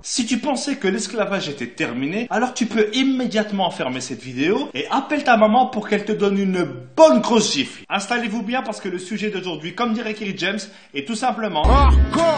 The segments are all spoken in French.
Si tu pensais que l'esclavage était terminé, alors tu peux immédiatement fermer cette vidéo et appelle ta maman pour qu'elle te donne une bonne grosse gifle. Installez-vous bien parce que le sujet d'aujourd'hui, comme dirait Kerry James, est tout simplement...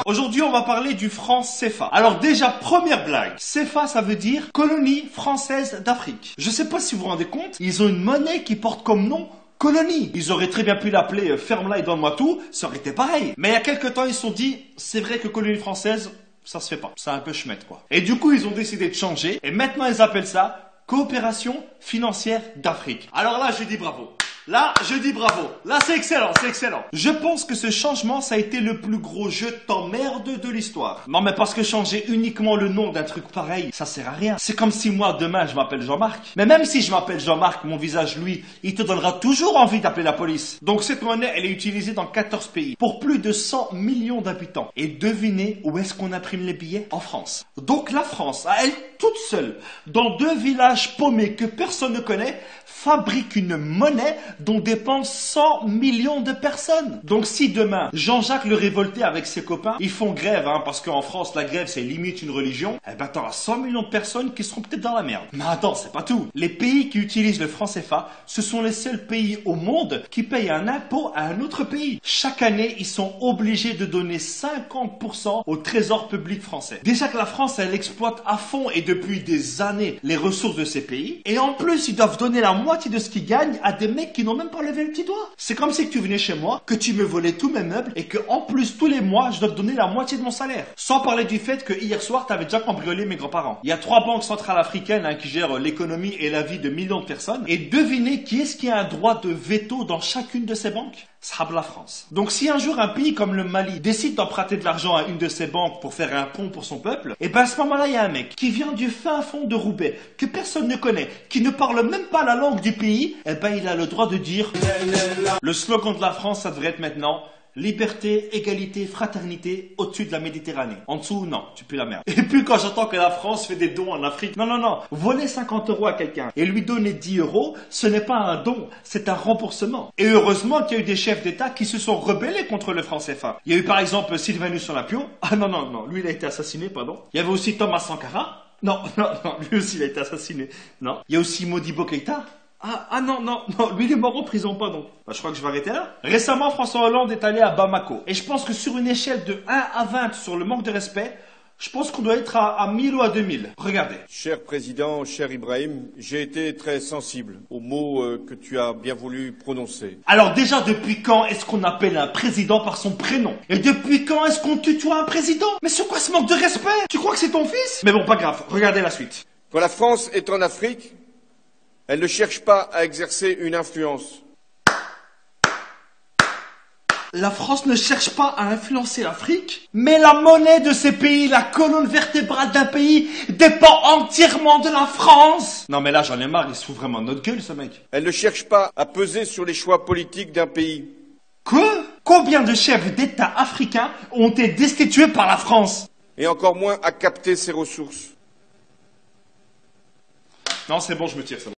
Aujourd'hui, on va parler du franc CFA. Alors déjà, première blague. CFA, ça veut dire colonie française d'Afrique. Je sais pas si vous vous rendez compte, ils ont une monnaie qui porte comme nom colonie. Ils auraient très bien pu l'appeler ferme-la et donne-moi tout, ça aurait été pareil. Mais il y a quelques temps, ils se sont dit, c'est vrai que colonie française, ça se fait pas. C'est un peu chmette, quoi. Et du coup, ils ont décidé de changer. Et maintenant, ils appellent ça coopération financière d'Afrique. Alors là, je dis bravo. Là, je dis bravo. Là, c'est excellent, c'est excellent. Je pense que ce changement, ça a été le plus gros jeu d'emmerde de l'histoire. Non, mais parce que changer uniquement le nom d'un truc pareil, ça sert à rien. C'est comme si moi, demain, je m'appelle Jean-Marc. Mais même si je m'appelle Jean-Marc, mon visage, lui, il te donnera toujours envie d'appeler la police. Donc cette monnaie, elle est utilisée dans 14 pays, pour plus de 100 millions d'habitants. Et devinez où est-ce qu'on imprime les billets? En France. Donc la France, à elle toute seule, dans 2 villages paumés que personne ne connaît, fabrique une monnaie dont dépendent 100 millions de personnes. Donc si demain, Jean-Jacques le Révolté avec ses copains, ils font grève, parce qu'en France, la grève, c'est limite une religion, eh ben t'auras 100 millions de personnes qui seront peut-être dans la merde. Mais attends, c'est pas tout. Les pays qui utilisent le franc CFA, ce sont les seuls pays au monde qui payent un impôt à un autre pays. Chaque année, ils sont obligés de donner 50% au trésor public français. Déjà que la France, elle exploite à fond et depuis des années les ressources de ces pays. Et en plus, ils doivent donner la moitié de ce qu'ils gagnent à des mecs qui n'ont même pas levé le petit doigt. C'est comme si tu venais chez moi, que tu me volais tous mes meubles et que en plus tous les mois je dois te donner la moitié de mon salaire. Sans parler du fait que hier soir tu avais déjà cambriolé mes grands-parents. Il y a 3 banques centrales africaines qui gèrent l'économie et la vie de millions de personnes. Et devinez qui est-ce qui a un droit de veto dans chacune de ces banques? Ça sera la France. Donc si un jour un pays comme le Mali décide d'emprunter de l'argent à une de ces banques pour faire un pont pour son peuple, et ben à ce moment-là il y a un mec qui vient du fin fond de Roubaix, que personne ne connaît, qui ne parle même pas la langue du pays, et ben il a le droit de dire le slogan de la France, ça devrait être maintenant liberté, égalité, fraternité au-dessus de la Méditerranée. En dessous, non, tu pues la merde. Et puis quand j'entends que la France fait des dons en Afrique, non, voler 50 € à quelqu'un et lui donner 10 €, ce n'est pas un don, c'est un remboursement. Et heureusement qu'il y a eu des chefs d'État qui se sont rebellés contre le franc CFA. Il y a eu par exemple Sylvanus Olympio. Ah non, lui il a été assassiné, pardon. Il y avait aussi Thomas Sankara. Non, lui aussi il a été assassiné. Non. Il y a aussi Modibo Keïta. Non, lui il est mort en prison, pardon. Je crois que je vais arrêter là. Récemment, François Hollande est allé à Bamako. Et je pense que sur une échelle de 1 à 20 sur le manque de respect, je pense qu'on doit être à 1000 ou à 2000. Regardez. Cher Président, cher Ibrahim, j'ai été très sensible aux mots que tu as bien voulu prononcer. Alors déjà, depuis quand est-ce qu'on appelle un président par son prénom? Et depuis quand est-ce qu'on tutoie un président? Mais c'est quoi ce manque de respect? Tu crois que c'est ton fils? Mais bon, pas grave, regardez la suite. Quand la France est en Afrique, elle ne cherche pas à exercer une influence. La France ne cherche pas à influencer l'Afrique, mais la monnaie de ces pays, la colonne vertébrale d'un pays, dépend entièrement de la France. Non mais là j'en ai marre, il se fout vraiment de notre gueule ce mec. Elle ne cherche pas à peser sur les choix politiques d'un pays. Quoi? Combien de chefs d'État africains ont été destitués par la France? Et encore moins à capter ses ressources. Non c'est bon, je me tire, c'est bon.